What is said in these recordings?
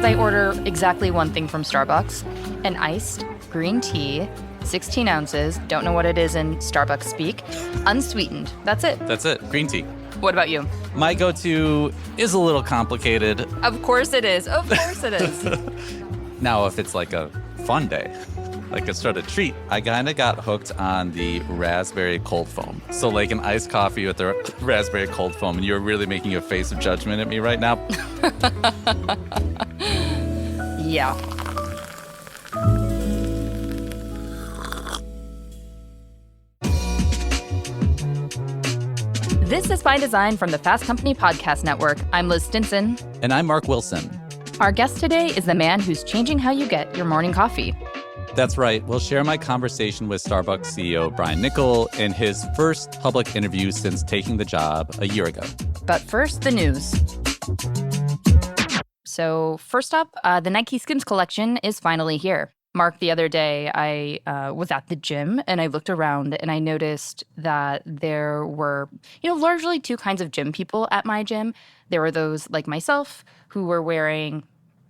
I order exactly one thing from Starbucks, an iced green tea, 16 ounces, don't know what it is in Starbucks speak, unsweetened. That's it. That's it. Green tea. What about you? My go-to is a little complicated. Of course it is. Of course it is. Now, if it's like a fun day, like a sort of treat, I kind of got hooked on the raspberry cold foam. So like an iced coffee with the raspberry cold foam, and you're really making a face of judgment at me right now. Yeah. This is By Design from the Fast Company Podcast Network. I'm Liz Stinson. And I'm Mark Wilson. Our guest today is the man who's changing how you get your morning coffee. That's right. We'll share my conversation with Starbucks CEO Brian Niccol in his first public interview since taking the job a year ago. But first, the news. So first up, the Nike Skims collection is finally here. Mark, the other day, I was at the gym and I looked around and I noticed that there were, largely two kinds of gym people at my gym. There were those like myself who were wearing,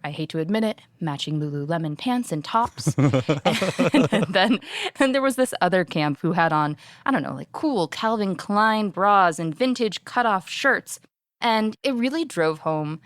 I hate to admit it, matching Lululemon pants and tops. and then there was this other camp who had on, like cool Calvin Klein bras and vintage cutoff shirts. And it really drove home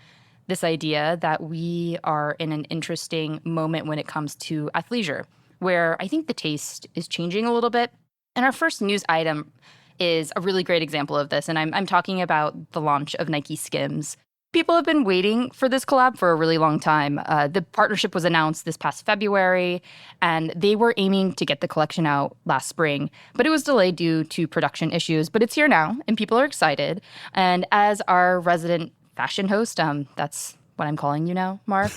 this idea that we are in an interesting moment when it comes to athleisure, where I think the taste is changing a little bit. And our first news item is a really great example of this, and I'm talking about the launch of Nike Skims. People have been waiting for this collab for a really long time. The partnership was announced this past February, and they were aiming to get the collection out last spring, but it was delayed due to production issues. But it's here now, and people are excited. And as our resident fashion host, that's what I'm calling you now, Mark.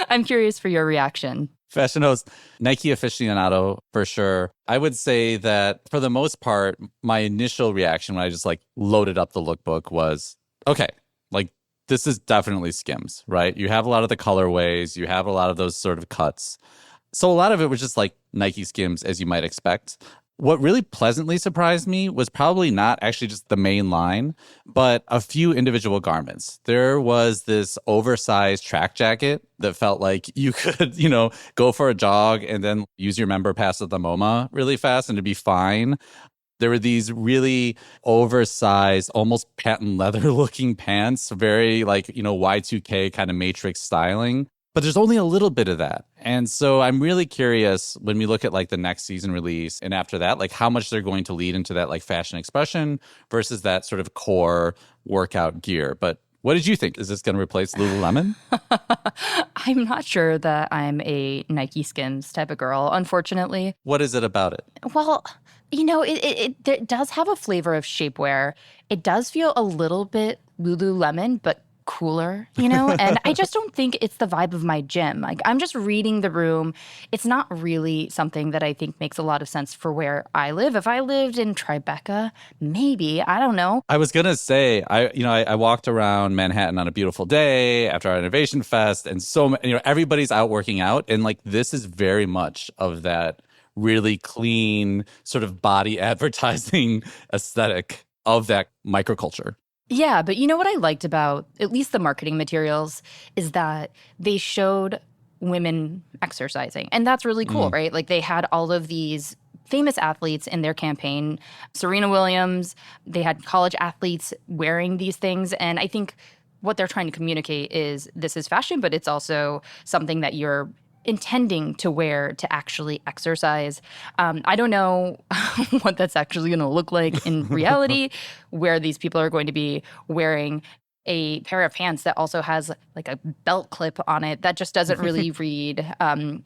I'm curious for your reaction. Fashion host, Nike aficionado, for sure. I would say that for the most part, my initial reaction when I just loaded up the lookbook was, okay, this is definitely Skims, right? You have a lot of the colorways, you have a lot of those sort of cuts. So a lot of it was just Nike Skims, as you might expect. What really pleasantly surprised me was probably not actually just the main line, but a few individual garments. There was this oversized track jacket that felt like you could, go for a jog and then use your member pass at the MoMA really fast and it'd be fine. There were these really oversized, almost patent leather looking pants, very Y2K kind of Matrix styling. But there's only a little bit of that. And so I'm really curious when we look at the next season release and after that, how much they're going to lead into that fashion expression versus that sort of core workout gear. But what did you think? Is this going to replace Lululemon? I'm not sure that I'm a Nike Skims type of girl, unfortunately. What is it about it? Well, it does have a flavor of shapewear. It does feel a little bit Lululemon, but cooler, and I just don't think it's the vibe of my gym. I'm just reading the room. It's not really something that I think makes a lot of sense for where I live. If I lived in Tribeca, maybe, I don't know. I was going to say, I walked around Manhattan on a beautiful day after our Innovation Fest, and everybody's out working out, and this is very much of that really clean sort of body advertising aesthetic of that microculture. Yeah, but what I liked about at least the marketing materials is that they showed women exercising. And that's really cool, right? They had all of these famous athletes in their campaign. Serena Williams, they had college athletes wearing these things. And I think what they're trying to communicate is this is fashion, but it's also something that you're intending to wear to actually exercise. I don't know what that's actually going to look like in reality, where these people are going to be wearing a pair of pants that also has a belt clip on it. That just doesn't really read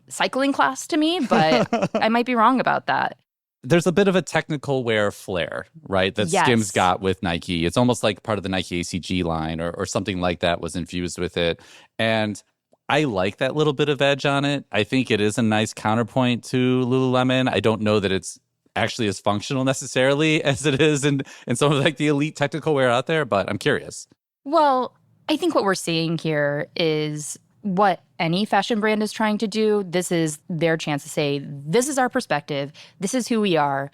cycling class to me, but I might be wrong about that. There's a bit of a technical wear flair, right, that Yes. Skims got with Nike. It's almost like part of the Nike ACG line or something like that was infused with it. And I like that little bit of edge on it. I think it is a nice counterpoint to Lululemon. I don't know that it's actually as functional necessarily as it is in some of the elite technical wear out there, but I'm curious. Well, I think what we're seeing here is what any fashion brand is trying to do. This is their chance to say, this is our perspective. This is who we are.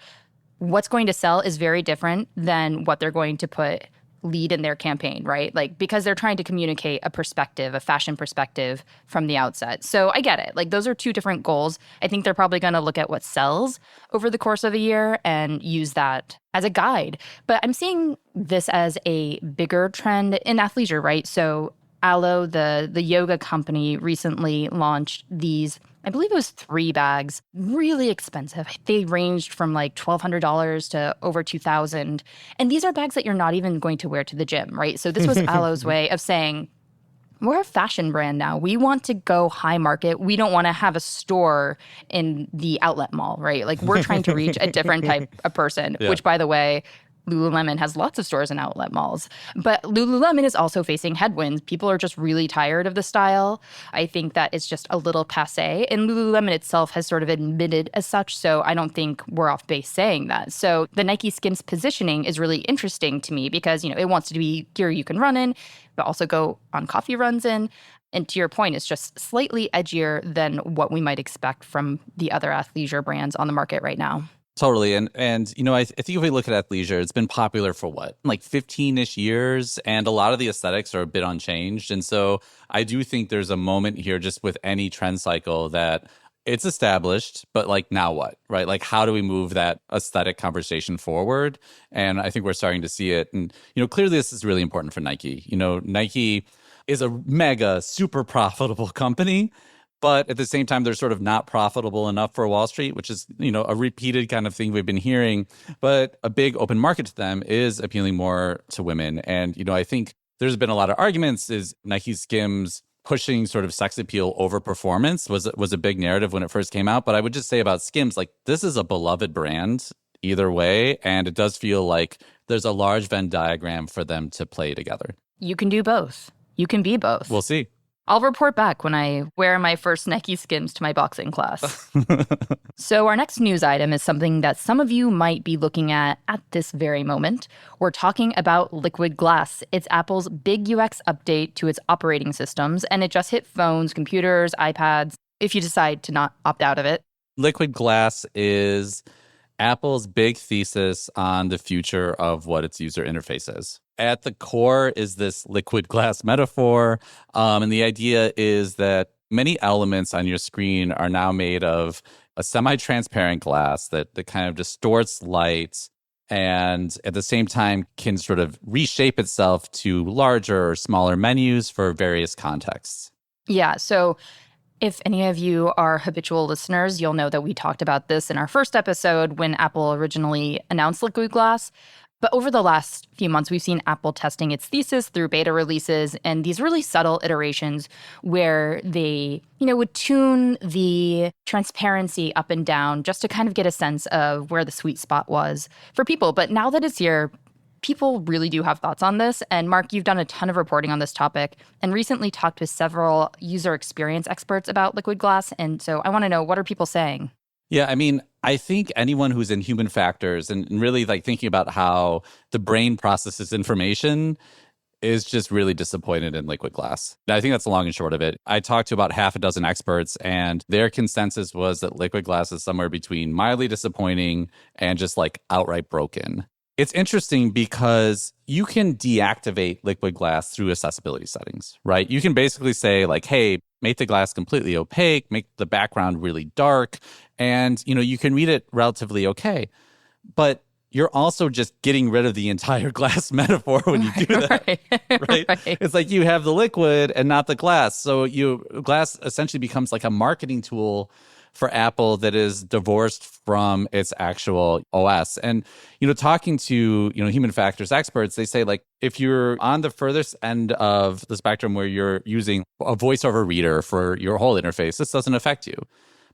What's going to sell is very different than what they're going to put lead in their campaign, right? Like, because they're trying to communicate a perspective, a fashion perspective from the outset. So I get it. Like, those are two different goals. I think they're probably going to look at what sells over the course of a year and use that as a guide. But I'm seeing this as a bigger trend in athleisure, right? So Alo, the yoga company, recently launched these, I believe it was 3 bags, really expensive. They ranged from like $1,200 to over $2,000. And these are bags that you're not even going to wear to the gym, right? So this was Alo's way of saying, we're a fashion brand now. We want to go high market. We don't want to have a store in the outlet mall, right? Like, we're trying to reach a different type of person, which, by the way, Lululemon has lots of stores in outlet malls. But Lululemon is also facing headwinds. People are just really tired of the style. I think that it's just a little passé. And Lululemon itself has sort of admitted as such, so I don't think we're off base saying that. So the Nike Skims positioning is really interesting to me because, it wants to be gear you can run in, but also go on coffee runs in. And to your point, it's just slightly edgier than what we might expect from the other athleisure brands on the market right now. Totally. And I think if we look at athleisure, it's been popular for what, like 15-ish years, and a lot of the aesthetics are a bit unchanged. And so I do think there's a moment here just with any trend cycle that it's established, but like, now what, right? Like, how do we move that aesthetic conversation forward? And I think we're starting to see it. And, clearly this is really important for Nike. Nike is a mega, super profitable company. But at the same time, they're sort of not profitable enough for Wall Street, which is, a repeated kind of thing we've been hearing. But a big open market to them is appealing more to women. And, I think there's been a lot of arguments. Is Nike Skims pushing sort of sex appeal over performance was a big narrative when it first came out. But I would just say about Skims, like, this is a beloved brand either way. And it does feel like there's a large Venn diagram for them to play together. You can do both. You can be both. We'll see. I'll report back when I wear my first Nike Skims to my boxing class. So our next news item is something that some of you might be looking at this very moment. We're talking about Liquid Glass. It's Apple's big UX update to its operating systems, and it just hit phones, computers, iPads, if you decide to not opt out of it. Liquid Glass is Apple's big thesis on the future of what its user interface is. At the core is this liquid glass metaphor. And the idea is that many elements on your screen are now made of a semi-transparent glass that kind of distorts light and at the same time can sort of reshape itself to larger or smaller menus for various contexts. Yeah, so if any of you are habitual listeners, you'll know that we talked about this in our first episode when Apple originally announced Liquid Glass. But over the last few months, we've seen Apple testing its thesis through beta releases and these really subtle iterations where they, would tune the transparency up and down just to kind of get a sense of where the sweet spot was for people. But now that it's here, people really do have thoughts on this. And Mark, you've done a ton of reporting on this topic and recently talked with several user experience experts about Liquid Glass. And so I want to know, what are people saying? Yeah, I mean, I think anyone who's in human factors and really like thinking about how the brain processes information is just really disappointed in Liquid Glass. I think that's the long and short of it. I talked to about half a dozen experts, and their consensus was that Liquid Glass is somewhere between mildly disappointing and just like outright broken. It's interesting because you can deactivate Liquid Glass through accessibility settings, right? You can basically say like, hey, make the glass completely opaque, make the background really dark, and you can read it relatively okay. But you're also just getting rid of the entire glass metaphor when you do that, right? Right? It's like you have the liquid and not the glass. So glass essentially becomes like a marketing tool for Apple that is divorced from its actual OS. And, talking to, human factors experts, they say, like, if you're on the furthest end of the spectrum where you're using a voiceover reader for your whole interface, this doesn't affect you.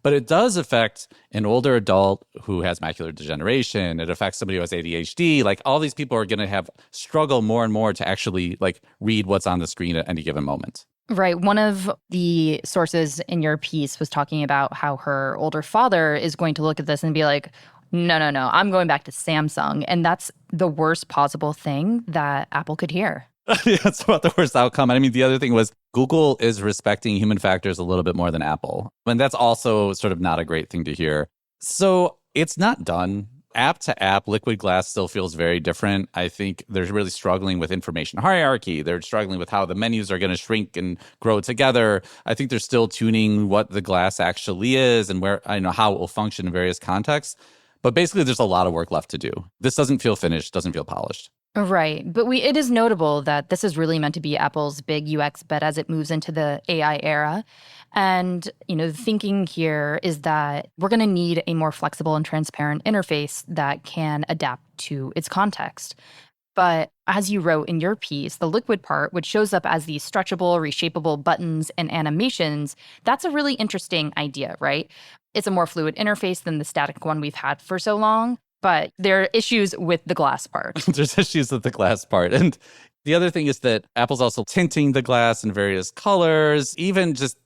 But it does affect an older adult who has macular degeneration. It affects somebody who has ADHD. Like, all these people are going to have struggle more and more to actually like read what's on the screen at any given moment. Right. One of the sources in your piece was talking about how her older father is going to look at this and be like, no, I'm going back to Samsung. And that's the worst possible thing that Apple could hear. Yeah, it's about the worst outcome. I mean, the other thing was Google is respecting human factors a little bit more than Apple. And that's also sort of not a great thing to hear. So it's not done. App to app, Liquid Glass still feels very different. I think they're really struggling with information hierarchy. They're struggling with how the menus are going to shrink and grow together. I think they're still tuning what the glass actually is and where I know how it will function in various contexts. But basically, there's a lot of work left to do. This doesn't feel finished, doesn't feel polished. Right. But it is notable that this is really meant to be Apple's big UX bet as it moves into the AI era. And, the thinking here is that we're going to need a more flexible and transparent interface that can adapt to its context. But as you wrote in your piece, the liquid part, which shows up as these stretchable, reshapable buttons and animations, that's a really interesting idea, right? It's a more fluid interface than the static one we've had for so long. But there are issues with the glass part. There's issues with the glass part. And the other thing is that Apple's also tinting the glass in various colors, even just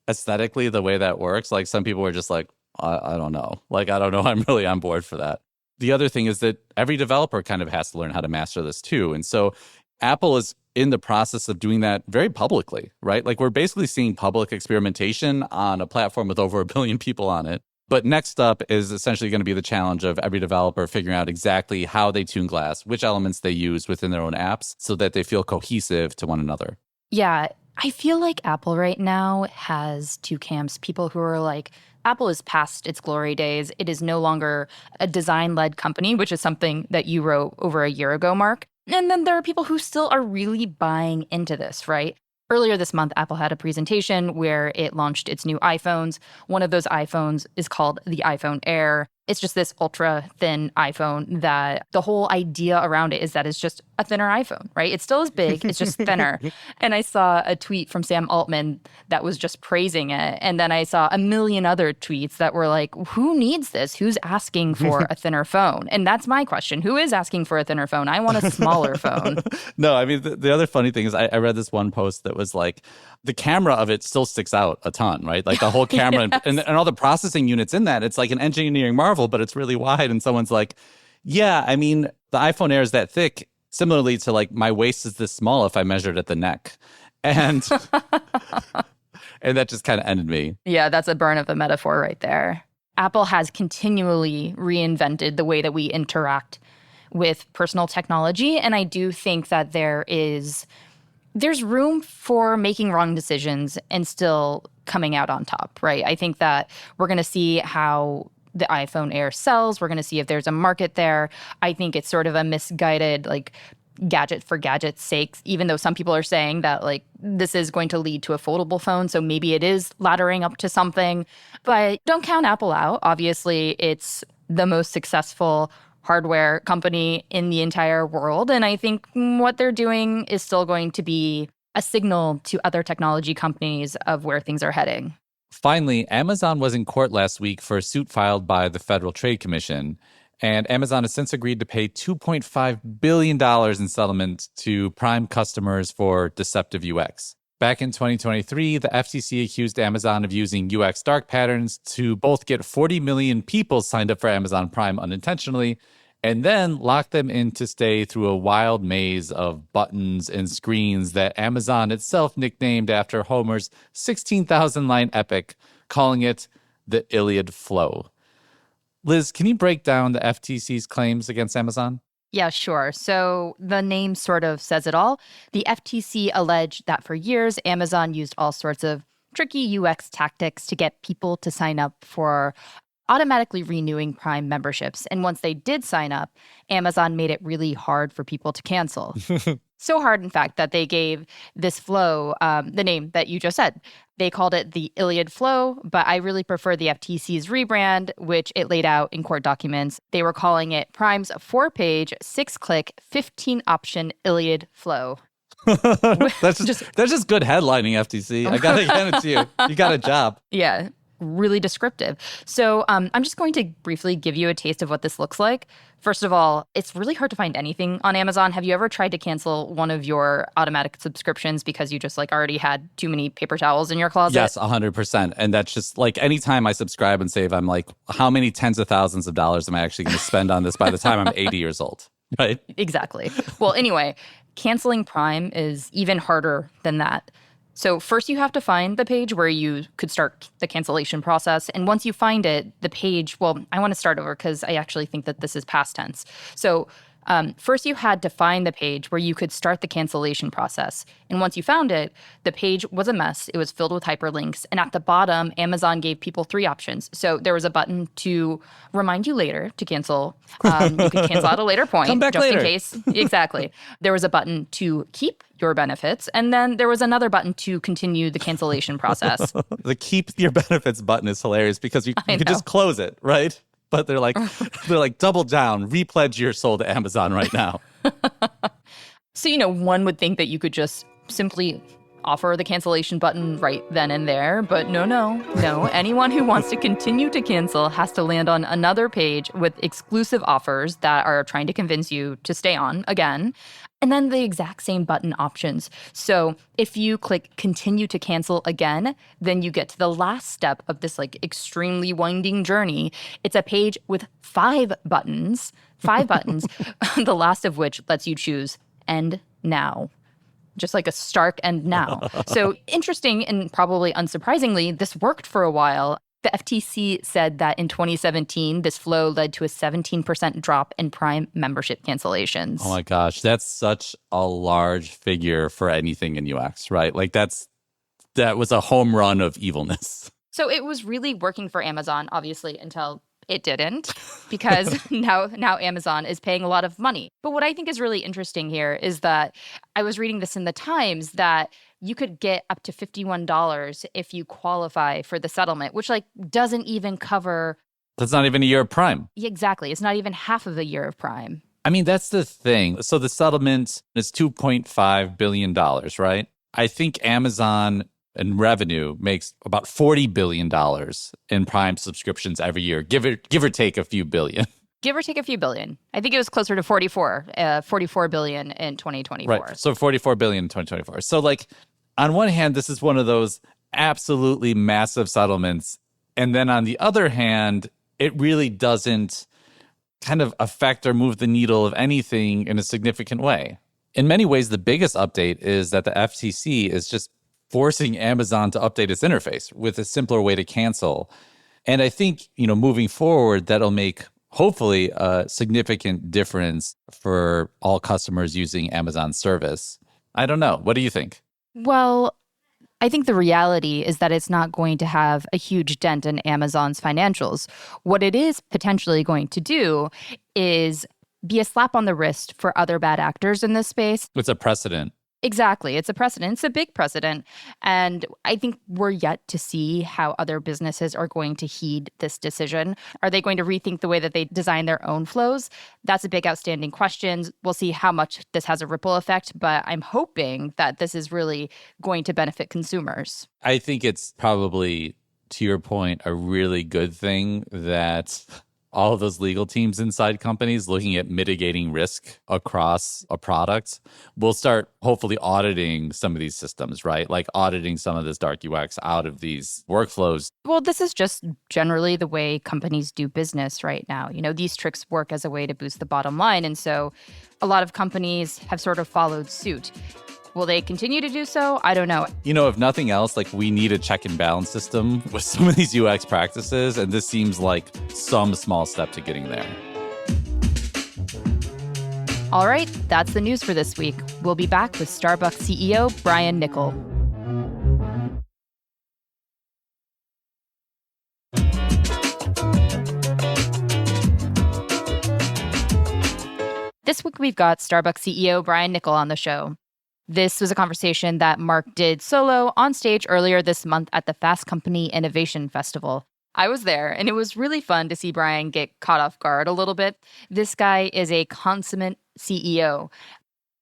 aesthetically, the way that works. Like some people are just like, I don't know. Like, I don't know. I'm really on board for that. The other thing is that every developer kind of has to learn how to master this too. And so Apple is in the process of doing that very publicly, right? Like we're basically seeing public experimentation on a platform with over 1 billion people on it. But next up is essentially going to be the challenge of every developer figuring out exactly how they tune glass, which elements they use within their own apps so that they feel cohesive to one another. Yeah, I feel like Apple right now has two camps. People who are like, Apple is past its glory days. It is no longer a design-led company, which is something that you wrote over a year ago, Mark. And then there are people who still are really buying into this, right? Earlier this month, Apple had a presentation where it launched its new iPhones. One of those iPhones is called the iPhone Air. It's just this ultra thin iPhone that the whole idea around it is that it's just a thinner iPhone, right? It still is big, it's just thinner. And I saw a tweet from Sam Altman that was just praising it. And then I saw a million other tweets that were like, who needs this? Who's asking for a thinner phone? And that's my question. Who is asking for a thinner phone? I want a smaller phone. No, I mean, the other funny thing is I read this one post that was like, the camera of it still sticks out a ton, right? Like the whole camera Yes. and all the processing units in that, it's like an engineering marvel, but it's really wide. And someone's like, yeah, I mean, the iPhone Air is that thick, similarly to like my waist is this small if I measured at the neck. And and that just kind of ended me. Yeah, that's a burn of a metaphor right there. Apple has continually reinvented the way that we interact with personal technology. And I do think that there's room for making wrong decisions and still coming out on top, right? I think that we're going to see how the iPhone Air sells. We're going to see if there's a market there. I think it's sort of a misguided, like, gadget for gadget's sake, even though some people are saying that, like, this is going to lead to a foldable phone. So maybe it is laddering up to something. But don't count Apple out. Obviously, it's the most successful hardware company in the entire world. And I think what they're doing is still going to be a signal to other technology companies of where things are heading. Finally, Amazon was in court last week for a suit filed by the Federal Trade Commission. And Amazon has since agreed to pay $2.5 billion in settlement to Prime customers for deceptive UX. Back in 2023, the FTC accused Amazon of using UX dark patterns to both get 40 million people signed up for Amazon Prime unintentionally, and then lock them in to stay through a wild maze of buttons and screens that Amazon itself nicknamed after Homer's 16,000-line epic, calling it the Iliad Flow. Liz, can you break down the FTC's claims against Amazon? Yeah, sure. So the name sort of says it all. The FTC alleged that for years, Amazon used all sorts of tricky UX tactics to get people to sign up for automatically renewing Prime memberships. And once they did sign up, Amazon made it really hard for people to cancel. So hard, in fact, that they gave this flow the name that you just said. They called it the Iliad Flow, but I really prefer the FTC's rebrand, which it laid out in court documents. They were calling it Prime's 4-page, 6-click, 15-option Iliad Flow. That's just good headlining, FTC. I gotta hand it to you. You got a job. Yeah, really descriptive. So I'm just going to briefly give you a taste of what this looks like. First of all, it's really hard to find anything on Amazon. Have you ever tried to cancel one of your automatic subscriptions because you just like already had too many paper towels in your closet? Yes, 100%. And that's just like anytime I subscribe and save, I'm like, how many tens of thousands of dollars am I actually going to spend on this by the time I'm 80 years old? Right? Exactly. Well, anyway, canceling Prime is even harder than that. So first you have to find the page where you could start the cancellation process. And once you find it, the page, well, I want to start over because I actually think that this is past tense. So first you had to find the page where you could start the cancellation process. And once you found it, the page was a mess. It was filled with hyperlinks. And at the bottom, Amazon gave people three options. So there was a button to remind you later to cancel. You could cancel at a later point. Come back just later. in case. Exactly. There was a button to keep your benefits. And then there was another button to continue the cancellation process. The keep your benefits button is hilarious because you I could know. just close it, right? But they're like double down, repledge your soul to Amazon right now. So, one would think that you could just simply offer the cancellation button right then and there, but no. Anyone who wants to continue to cancel has to land on another page with exclusive offers that are trying to convince you to stay on again. And then the exact same button options. So if you click continue to cancel again, then you get to the last step of this extremely winding journey. It's a page with five buttons, the last of which lets you choose end now. Just like a stark end now. So interesting and probably unsurprisingly, this worked for a while. The FTC said that in 2017, this flow led to a 17% drop in Prime membership cancellations. Oh my gosh, that's such a large figure for anything in UX, right? That was a home run of evilness. So it was really working for Amazon, obviously, until it didn't, because now Amazon is paying a lot of money. But what I think is really interesting here is that I was reading this in the Times that you could get up to $51 if you qualify for the settlement, which doesn't even cover. That's not even a year of Prime. Exactly. It's not even half of a year of Prime. I mean, that's the thing. So the settlement is $2.5 billion, right? I think Amazon in revenue makes about $40 billion in Prime subscriptions every year, give or take a few billion. Give or take a few billion. I think it was closer to 44 billion in 2024. Right. So 44 billion in 2024. So on one hand, this is one of those absolutely massive settlements. And then on the other hand, it really doesn't kind of affect or move the needle of anything in a significant way. In many ways, the biggest update is that the FTC is just forcing Amazon to update its interface with a simpler way to cancel. And I think, moving forward, that'll make hopefully a significant difference for all customers using Amazon service. I don't know. What do you think? Well, I think the reality is that it's not going to have a huge dent in Amazon's financials. What it is potentially going to do is be a slap on the wrist for other bad actors in this space. It's a precedent. Exactly. It's a precedent. It's a big precedent. And I think we're yet to see how other businesses are going to heed this decision. Are they going to rethink the way that they design their own flows? That's a big outstanding question. We'll see how much this has a ripple effect, but I'm hoping that this is really going to benefit consumers. I think it's probably, to your point, a really good thing that all of those legal teams inside companies looking at mitigating risk across a product will start hopefully auditing some of these systems, right? Like auditing some of this dark UX out of these workflows. Well, this is just generally the way companies do business right now. These tricks work as a way to boost the bottom line. And so a lot of companies have sort of followed suit. Will they continue to do so? I don't know. If nothing else, we need a check and balance system with some of these UX practices. And this seems like some small step to getting there. All right, that's the news for this week. We'll be back with Starbucks CEO Brian Niccol. This week, we've got Starbucks CEO Brian Niccol on the show. This was a conversation that Mark did solo on stage earlier this month at the Fast Company Innovation Festival. I was there, and it was really fun to see Brian get caught off guard a little bit. This guy is a consummate CEO.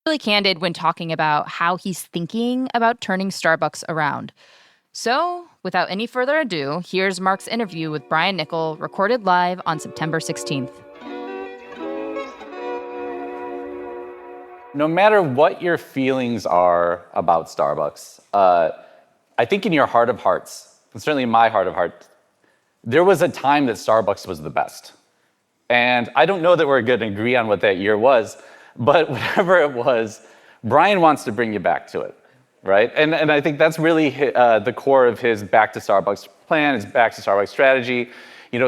Really candid when talking about how he's thinking about turning Starbucks around. So, without any further ado, here's Mark's interview with Brian Niccol, recorded live on September 16th. No matter what your feelings are about Starbucks, I think in your heart of hearts, and certainly in my heart of hearts, there was a time that Starbucks was the best. And I don't know that we're going to agree on what that year was, but whatever it was, Brian wants to bring you back to it, right? And I think that's really the core of his back to Starbucks plan, his back to Starbucks strategy.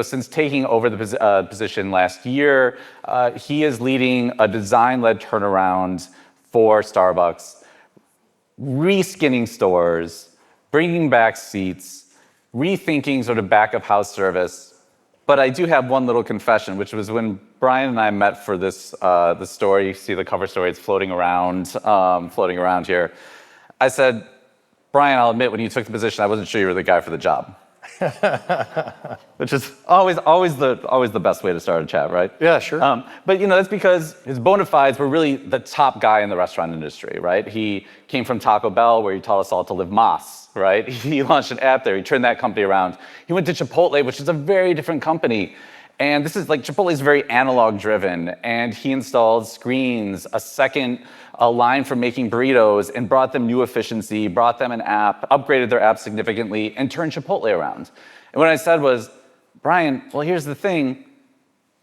Since taking over the position last year, he is leading a design-led turnaround for Starbucks, reskinning stores, bringing back seats, rethinking sort of back of house service. But I do have one little confession, which was when Brian and I met for this the story. You see the cover story; it's floating around here. I said, Brian, I'll admit, when you took the position, I wasn't sure you were the guy for the job. Which is always the best way to start a chat, right? Yeah, sure. But that's because his bona fides were really the top guy in the restaurant industry, right? He came from Taco Bell, where he taught us all to live Moss, right? He launched an app there. He turned that company around. He went to Chipotle, which is a very different company. And this is Chipotle is very analog driven, and he installed screens, a line for making burritos, and brought them new efficiency, brought them an app, upgraded their app significantly, and turned Chipotle around. And what I said was, Brian, well, here's the thing.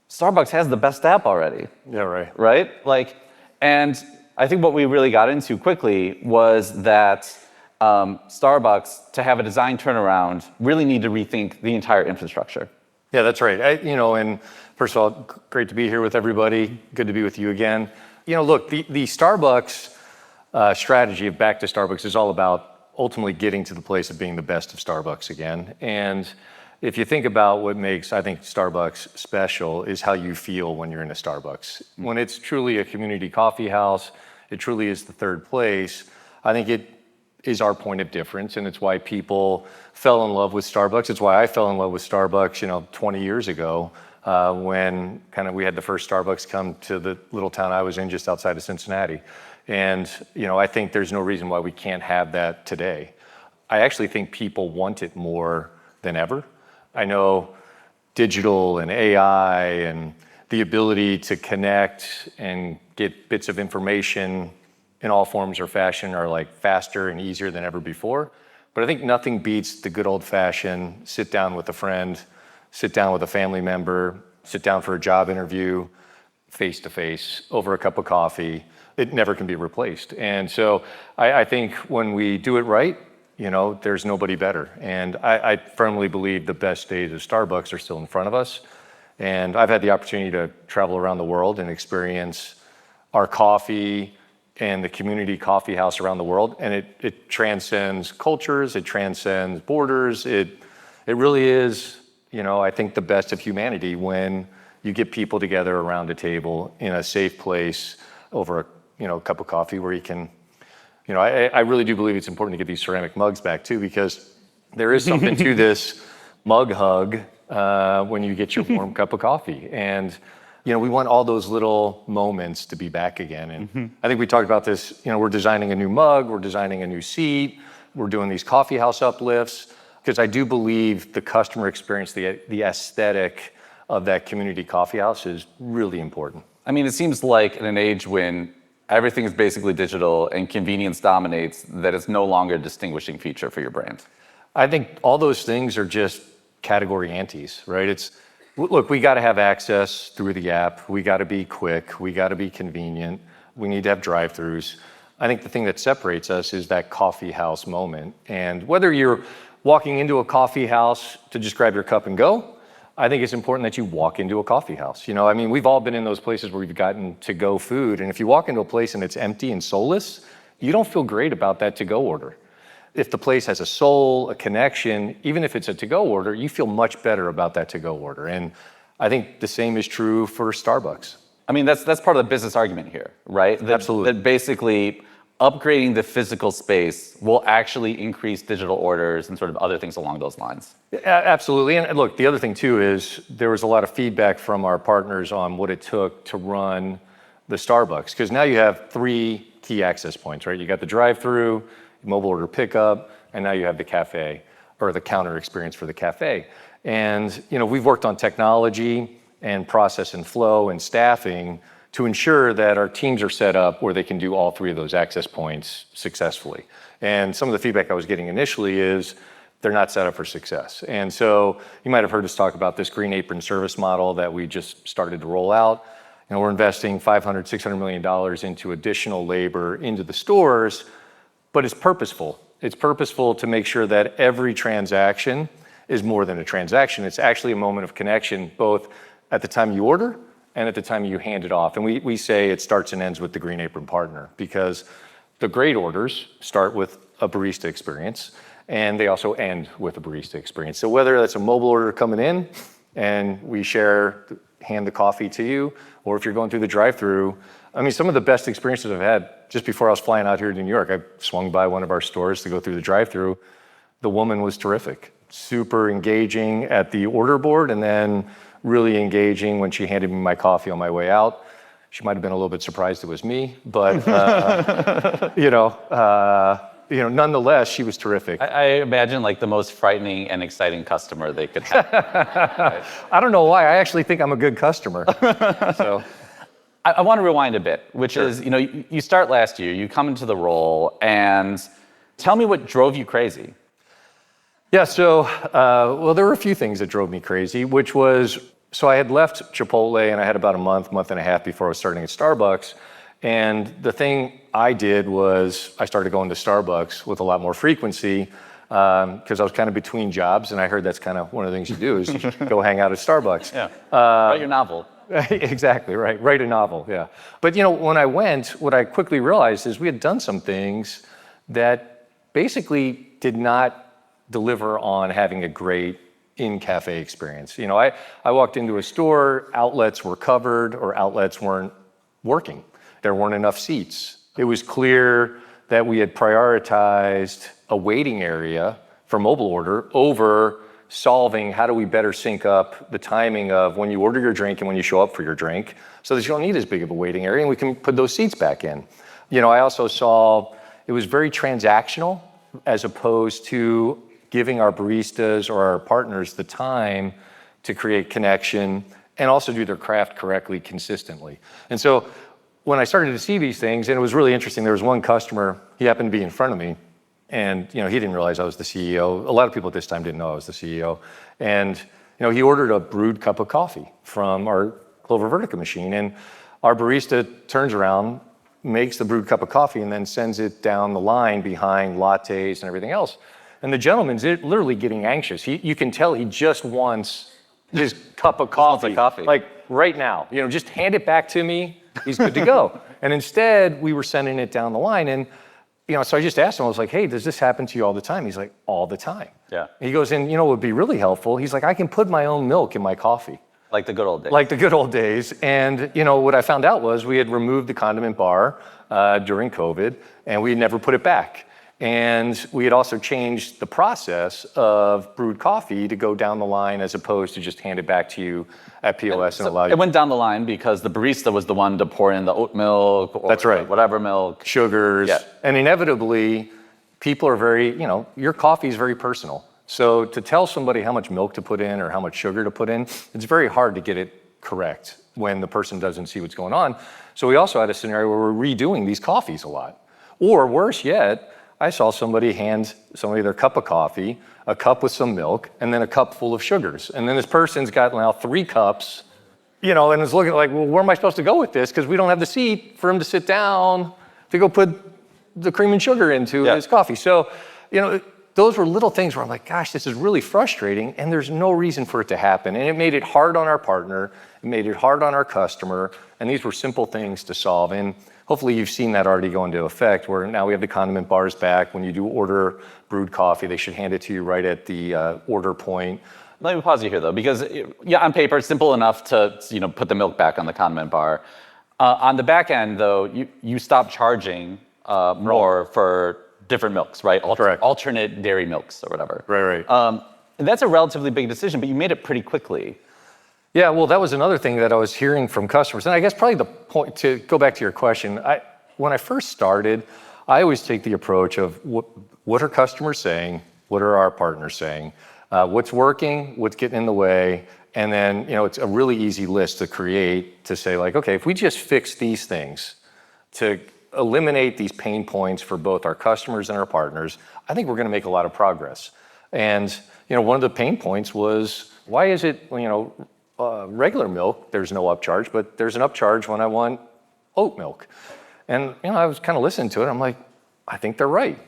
Starbucks has the best app already. Yeah, right. Right? And I think what we really got into quickly was that Starbucks, to have a design turnaround, really need to rethink the entire infrastructure. Yeah, that's right. And first of all, great to be here with everybody. Good to be with you again. Look, the Starbucks strategy of back to Starbucks is all about ultimately getting to the place of being the best of Starbucks again. And if you think about what makes, I think, Starbucks special is how you feel when you're in a Starbucks. When it's truly a community coffee house, it truly is the third place. I think it is our point of difference, and it's why people fell in love with Starbucks. It's why I fell in love with Starbucks, 20 years ago. When we had the first Starbucks come to the little town I was in just outside of Cincinnati. And, I think there's no reason why we can't have that today. I actually think people want it more than ever. I know digital and AI and the ability to connect and get bits of information in all forms or fashion are faster and easier than ever before. But I think nothing beats the good old fashioned sit down with a friend, sit down with a family member, sit down for a job interview, face to face, over a cup of coffee. It never can be replaced. And so I think when we do it right, there's nobody better. And I firmly believe the best days of Starbucks are still in front of us. And I've had the opportunity to travel around the world and experience our coffee and the community coffee house around the world. And it transcends cultures, it transcends borders. It really is, I think the best of humanity when you get people together around a table in a safe place over a cup of coffee where you can, I really do believe it's important to get these ceramic mugs back too, because there is something to this mug hug when you get your warm cup of coffee. And we want all those little moments to be back again. And I think we talked about this, we're designing a new mug, we're designing a new seat, we're doing these coffee house uplifts, because I do believe the customer experience, the aesthetic of that community coffee house is really important. I mean, it seems like in an age when everything is basically digital and convenience dominates, that it's no longer a distinguishing feature for your brand. I think all those things are just category antes, right? Look, we got to have access through the app. We got to be quick. We got to be convenient. We need to have drive-throughs. I think the thing that separates us is that coffee house moment. And whether you're walking into a coffee house to just grab your cup and go, I think it's important that you walk into a coffee house. We've all been in those places where we've gotten to-go food. And if you walk into a place and it's empty and soulless, you don't feel great about that to-go order. If the place has a soul, a connection, even if it's a to-go order, you feel much better about that to-go order. And I think the same is true for Starbucks. I mean, that's part of the business argument here, right? Absolutely. That basically upgrading the physical space will actually increase digital orders and sort of other things along those lines. Absolutely. And look, the other thing too is there was a lot of feedback from our partners on what it took to run the Starbucks. Because now you have 3 key access points, right? You got the drive-through, mobile order pickup, and now you have the cafe or the counter experience for the cafe. And we've worked on technology and process and flow and staffing to ensure that our teams are set up where they can do all 3 of those access points successfully. And some of the feedback I was getting initially is they're not set up for success. And so you might have heard us talk about this green apron service model that we just started to roll out. We're investing $500, $600 million into additional labor into the stores. but it's purposeful. It's purposeful to make sure that every transaction is more than a transaction. It's actually a moment of connection, both at the time you order and at the time you hand it off. And we say it starts and ends with the Green Apron partner, because the great orders start with a barista experience, and they also end with a barista experience. So whether that's a mobile order coming in and we hand the coffee to you, or if you're going through the drive-through, I mean, some of the best experiences I've had, just before I was flying out here to New York, I swung by one of our stores to go through the drive-through. The woman was terrific, super engaging at the order board, and then really engaging when she handed me my coffee on my way out. She might have been a little bit surprised it was me, but nonetheless, she was terrific. I imagine like the most frightening and exciting customer they could have. Right? I don't know why. I actually think I'm a good customer. So I want to rewind a bit, which Sure. is, you start last year, you come into the role, and tell me what drove you crazy. Yeah, so, there were a few things that drove me crazy, which was, so I had left Chipotle and I had about a month and a half before I was starting at Starbucks. And the thing I did was I started going to Starbucks with a lot more frequency because I was kind of between jobs, and I heard that's kind of one of the things you do is you go hang out at Starbucks. Yeah, write your novel. Exactly, right. Write a novel, yeah. But when I went, what I quickly realized is we had done some things that basically did not deliver on having a great in-cafe experience. I walked into a store, outlets were covered or outlets weren't working. There weren't enough seats. It was clear that we had prioritized a waiting area for mobile order over solving how do we better sync up the timing of when you order your drink and when you show up for your drink so that you don't need as big of a waiting area and we can put those seats back in. I also saw it was very transactional as opposed to giving our baristas or our partners the time to create connection and also do their craft correctly consistently. And so when I started to see these things, and it was really interesting, there was one customer, he happened to be in front of me, and he didn't realize I was the CEO. A lot of people at this time didn't know I was the CEO. And he ordered a brewed cup of coffee from our Clover Vertica machine, and our barista turns around, makes the brewed cup of coffee, and then sends it down the line behind lattes and everything else. And the gentleman's literally getting anxious. You can tell he just wants his cup of coffee. Like right now, just hand it back to me. He's good to go. And instead, we were sending it down the line. And, so I just asked him, I was like, hey, does this happen to you all the time? He's like, all the time. Yeah. He goes, and what would be really helpful? He's like, I can put my own milk in my coffee. Like the good old days. Like the good old days. And, what I found out was we had removed the condiment bar during COVID, and we had never put it back. And we had also changed the process of brewed coffee to go down the line as opposed to just hand it back to you at POS and allow you. It went down the line because the barista was the one to pour in the oat milk or That's right. whatever milk. Sugars. Yeah. And inevitably, people are very, your coffee is very personal. So to tell somebody how much milk to put in or how much sugar to put in, it's very hard to get it correct when the person doesn't see what's going on. So we also had a scenario where we're redoing these coffees a lot. Or worse yet, I saw somebody hand somebody their cup of coffee, a cup with some milk, and then a cup full of sugars. And then this person's got now 3 cups, and is looking like, well, where am I supposed to go with this? Because we don't have the seat for him to sit down to go put the cream and sugar into his coffee. So, those were little things where I'm like, gosh, this is really frustrating, and there's no reason for it to happen. And it made it hard on our partner, it made it hard on our customer, and these were simple things to solve. And hopefully you've seen that already go into effect, where now we have the condiment bars back. When you do order brewed coffee, they should hand it to you right at the order point. Let me pause you here, though, because, on paper, it's simple enough to, put the milk back on the condiment bar. On the back end, though, you stop charging more for different milks, right? Correct. Alternate dairy milks or whatever. Right. And that's a relatively big decision, but you made it pretty quickly. Yeah, well, that was another thing that I was hearing from customers. And I guess probably the point, to go back to your question, when I first started, I always take the approach of what are customers saying? What are our partners saying? What's working? What's getting in the way? And then, it's a really easy list to create to say like, okay, if we just fix these things to eliminate these pain points for both our customers and our partners, I think we're going to make a lot of progress. And, one of the pain points was, why is it, regular milk, there's no upcharge, but there's an upcharge when I want oat milk. And, I was kind of listening to it. I'm like, I think they're right.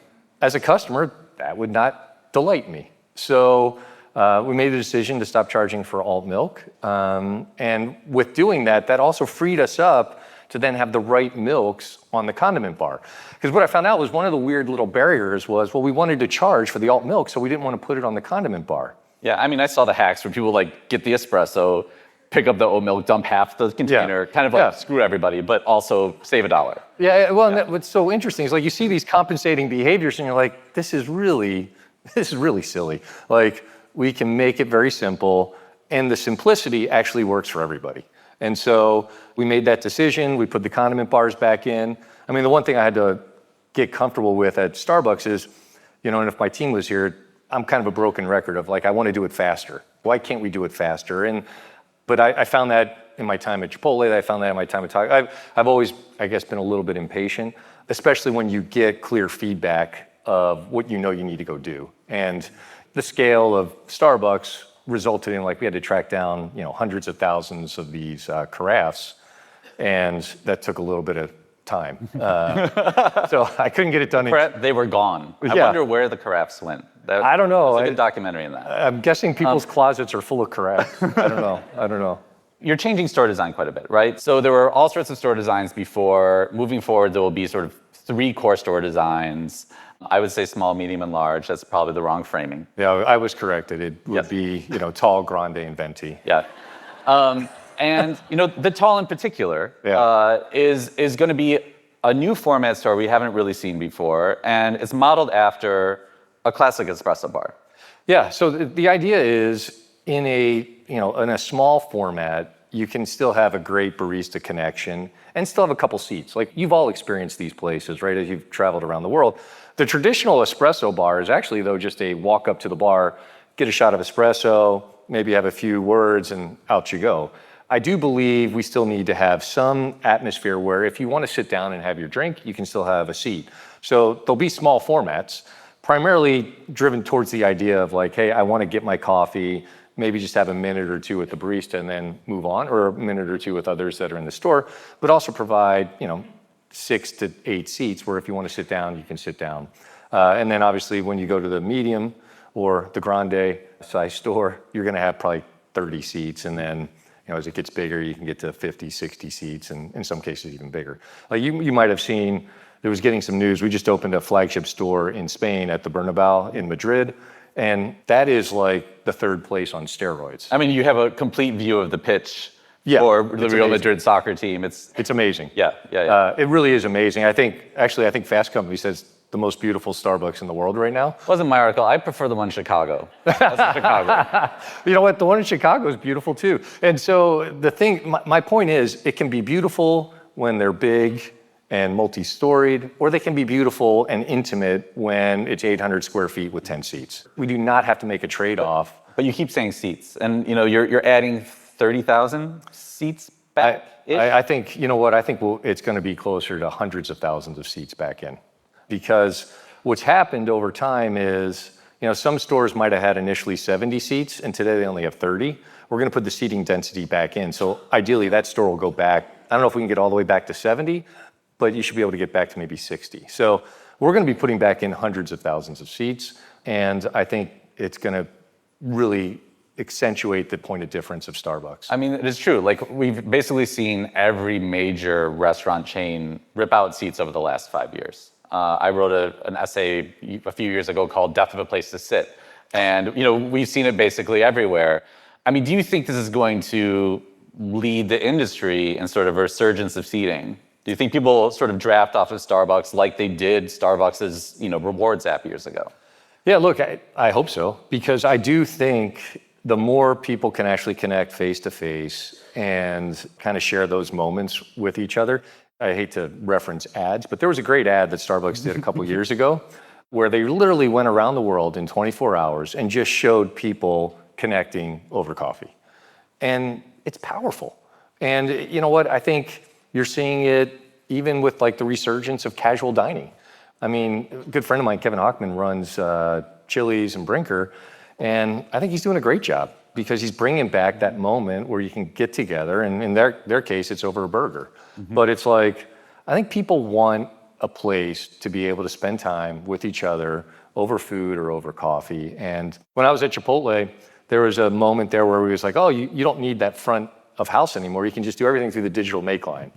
As a customer, that would not delight me. So we made the decision to stop charging for alt milk. And with doing that, that also freed us up to then have the right milks on the condiment bar. Because what I found out was one of the weird little barriers was, well, we wanted to charge for the alt milk, so we didn't want to put it on the condiment bar. Yeah, I mean, I saw the hacks where people like get the espresso, pick up the oat milk, dump half the container, kind of like screw everybody, but also save $1. Yeah, well, and what's so interesting is like you see these compensating behaviors and you're like, this is really silly. Like, we can make it very simple, and the simplicity actually works for everybody. And so we made that decision. We put the condiment bars back in. I mean, the one thing I had to get comfortable with at Starbucks is, you know, and if my team was here, I'm kind of a broken record of like, I want to do it faster. Why can't we do it faster? But I found that in my time at Chipotle. I found that in my time at Taco. I've always, I guess, been a little bit impatient, especially when you get clear feedback of what you know you need to go do. And the scale of Starbucks resulted in like we had to track down, you know, hundreds of thousands of these carafes, and that took a little bit of time. So I couldn't get it done. They were gone. I wonder where the carafes went. I don't know. There's a good documentary in that. I'm guessing people's closets are full of carafes. I don't know. You're changing store design quite a bit, right? So there were all sorts of store designs before. Moving forward, there will be sort of 3 core store designs. I would say small, medium, and large. That's probably the wrong framing. Yeah, I was corrected. It would be, you know, tall, grande, and venti. Yeah. And, you know, the tall in particular is going to be a new format store we haven't really seen before, and it's modeled after a classic espresso bar. Yeah, so the idea is in a small format, you can still have a great barista connection and still have a couple seats. Like, you've all experienced these places, right, as you've traveled around the world. The traditional espresso bar is actually, though, just a walk up to the bar, get a shot of espresso, maybe have a few words, and out you go. I do believe we still need to have some atmosphere where if you want to sit down and have your drink, you can still have a seat. So there'll be small formats, primarily driven towards the idea of like, hey, I want to get my coffee, maybe just have a minute or two with the barista and then move on, or a minute or two with others that are in the store, but also provide, you know, 6 to 8 seats where if you want to sit down, you can sit down. And then obviously when you go to the medium or the grande size store, you're going to have probably 30 seats. And then, you know, as it gets bigger, you can get to 50, 60 seats, and in some cases even bigger. Like you might have seen, there was getting some news. We just opened a flagship store in Spain at the Bernabeu in Madrid. And that is like the 3rd place on steroids. I mean, you have a complete view of the pitch for the Real Madrid soccer team. It's amazing. Yeah. It really is amazing. I think Fast Company says the most beautiful Starbucks in the world right now. Wasn't my article. I prefer the one in Chicago. That's in Chicago. You know what? The one in Chicago is beautiful too. And so the thing, my point is, it can be beautiful when they're big and multi-storied, or they can be beautiful and intimate when it's 800 square feet with 10 seats. We do not have to make a trade-off. But you keep saying seats, and you know you're adding 30,000 seats back. I think, you know what? I think it's going to be closer to hundreds of thousands of seats back in, because what's happened over time is, you know, some stores might have had initially 70 seats, and today they only have 30. We're going to put the seating density back in. So ideally, that store will go back. I don't know if we can get all the way back to 70, but you should be able to get back to maybe 60. So we're going to be putting back in hundreds of thousands of seats, and I think it's going to really accentuate the point of difference of Starbucks. I mean, it is true. Like, we've basically seen every major restaurant chain rip out seats over the last 5 years. I wrote an essay a few years ago called Death of a Place to Sit. And, you know, we've seen it basically everywhere. I mean, do you think this is going to lead the industry in sort of a resurgence of seating? Do you think people sort of draft off of Starbucks like they did Starbucks' rewards app years ago? Yeah, look, I hope so, because I do think the more people can actually connect face to face and kind of share those moments with each other. I hate to reference ads, but there was a great ad that Starbucks did a couple years ago where they literally went around the world in 24 hours and just showed people connecting over coffee. And it's powerful. And you know what? I think you're seeing it even with like the resurgence of casual dining. I mean, a good friend of mine, Kevin Hochman, runs Chili's and Brinker, and I think he's doing a great job because he's bringing back that moment where you can get together, and in their case, it's over a burger. Mm-hmm. But it's like, I think people want a place to be able to spend time with each other over food or over coffee. And when I was at Chipotle, there was a moment there where we was like, oh, you don't need that front of house anymore. You can just do everything through the digital make line.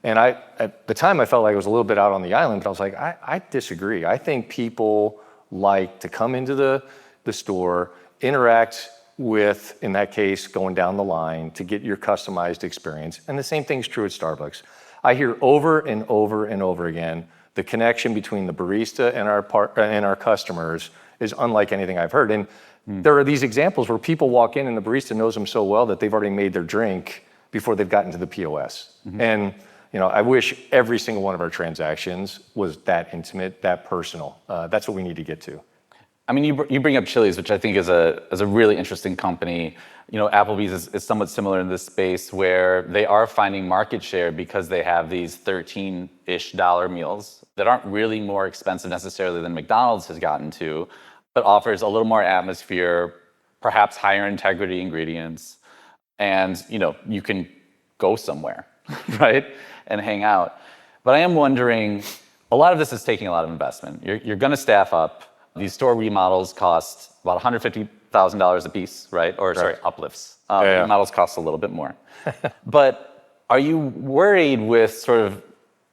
And at the time, I felt like I was a little bit out on the island, but I was like, I disagree. I think people like to come into the store, interact with, in that case, going down the line to get your customized experience. And the same thing's true at Starbucks. I hear over and over and over again, the connection between the barista and our customers is unlike anything I've heard. And there are these examples where people walk in and the barista knows them so well that they've already made their drink before they've gotten to the POS. And I wish every single one of our transactions was that intimate, that personal. That's what we need to get to. I mean, you bring up Chili's, which I think is a really interesting company. Applebee's is somewhat similar in this space where they are finding market share because they have these $13-ish meals that aren't really more expensive necessarily than McDonald's has gotten to, but offers a little more atmosphere, perhaps higher integrity ingredients, and you can go somewhere, right, and hang out. But I am wondering, a lot of this is taking a lot of investment. You're going to staff up. These store remodels cost about $150,000 a piece, right? Or sorry, uplifts. Remodels cost a little bit more. But are you worried with sort of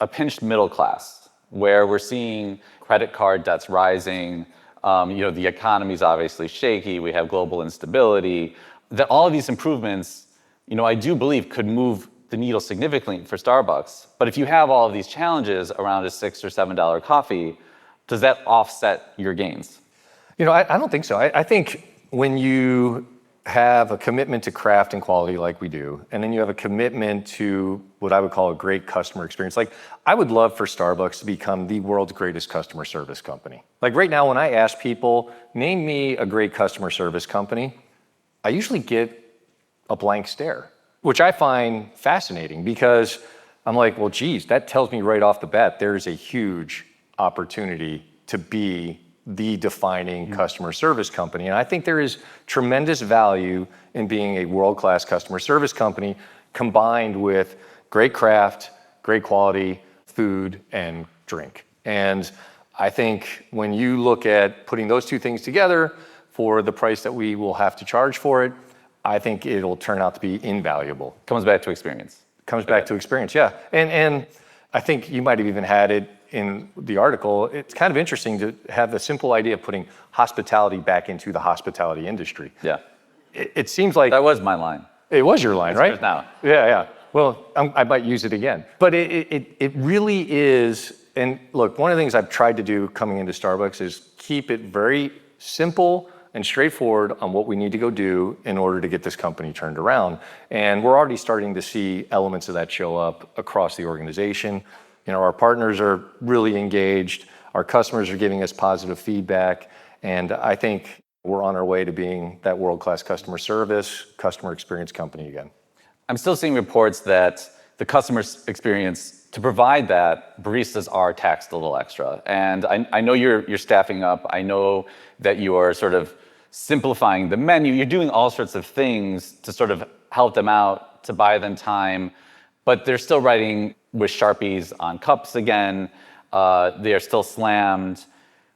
a pinched middle class where we're seeing credit card debts rising? The economy's obviously shaky. We have global instability. That all of these improvements, I do believe could move the needle significantly for Starbucks. But if you have all of these challenges around a $6 or $7 coffee, does that offset your gains? I don't think so. I think when you have a commitment to craft and quality like we do, and then you have a commitment to what I would call a great customer experience. Like, I would love for Starbucks to become the world's greatest customer service company. Like right now, when I ask people, name me a great customer service company, I usually get a blank stare, which I find fascinating because I'm like, well, geez, that tells me right off the bat, there's a huge opportunity to be the defining customer service company. And I think there is tremendous value in being a world-class customer service company combined with great craft, great quality food and drink. And I think when you look at putting those two things together for the price that we will have to charge for it, I think it'll turn out to be invaluable. Comes back to experience. Comes back to experience, yeah. And I think you might have even had it in the article. It's kind of interesting to have the simple idea of putting hospitality back into the hospitality industry. Yeah. It seems like... That was my line. It was your line, right? Now. Yeah. Well, I might use it again. But it really is, and look, one of the things I've tried to do coming into Starbucks is keep it very simple and straightforward on what we need to go do in order to get this company turned around. And we're already starting to see elements of that show up across the organization. Our partners are really engaged. Our customers are giving us positive feedback. And I think we're on our way to being that world-class customer service, customer experience company again. I'm still seeing reports that the customer experience, to provide that, baristas are taxed a little extra. And I know you're staffing up. I know that you are sort of simplifying the menu. You're doing all sorts of things to sort of help them out, to buy them time. But they're still writing with Sharpies on cups again. They are still slammed.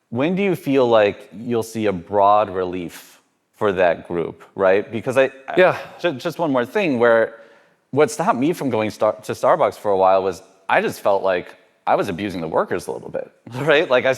When do you feel like you'll see a broad relief for that group, right? Because just one more thing, where what stopped me from going to Starbucks for a while was I just felt like I was abusing the workers a little bit, right? Like I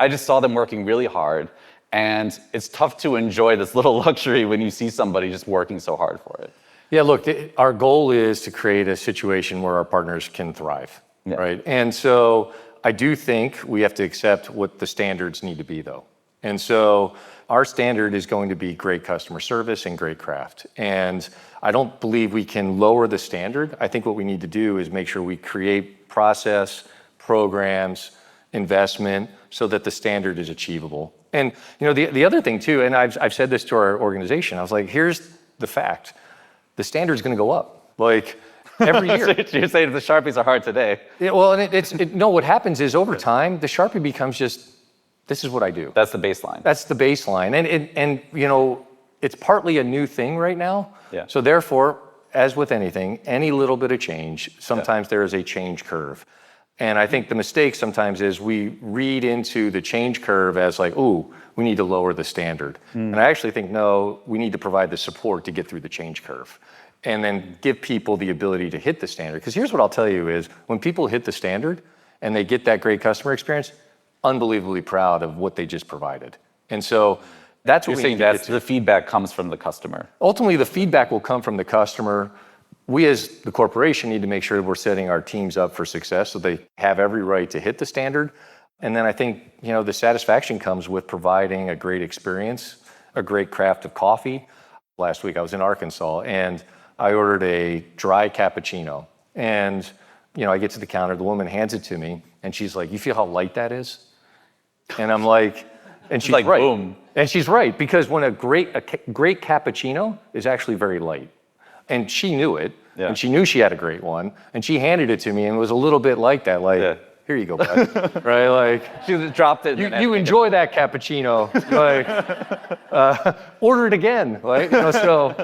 just saw them working really hard, and it's tough to enjoy this little luxury when you see somebody just working so hard for it. Yeah, look, our goal is to create a situation where our partners can thrive, right? And so I do think we have to accept what the standards need to be, though. And so our standard is going to be great customer service and great craft. And I don't believe we can lower the standard. I think what we need to do is make sure we create process, programs, investment, so that the standard is achievable. And the other thing too, and I've said this to our organization, I was like, here's the fact. The standard's going to go up, like every year. So you're saying the Sharpies are hard today? Yeah, well, and no, what happens is over time, the Sharpie becomes just, this is what I do. That's the baseline. That's the baseline. And it's partly a new thing right now. Yeah. So therefore, as with anything, any little bit of change, sometimes there is a change curve. And I think the mistake sometimes is we read into the change curve as like, ooh, we need to lower the standard. And I actually think, no, we need to provide the support to get through the change curve and then give people the ability to hit the standard. Because here's what I'll tell you is when people hit the standard and they get that great customer experience, unbelievably proud of what they just provided. And so that's what You're we saying need to that get to. the feedback comes from the customer. Ultimately, the feedback will come from the customer. We as the corporation need to make sure we're setting our teams up for success so they have every right to hit the standard. And then I think, the satisfaction comes with providing a great experience, a great craft of coffee. Last week I was in Arkansas and I ordered a dry cappuccino. And, I get to the counter, the woman hands it to me and she's like, you feel how light that is? And I'm like, and she's like, right. boom. And she's right, because when a great cappuccino is actually very light. And she knew it, and she knew she had a great one, and she handed it to me and it was a little bit like that, like, here you go, bud. Right? Like, She just dropped it. you enjoy that cappuccino. Like, order it again. Right? So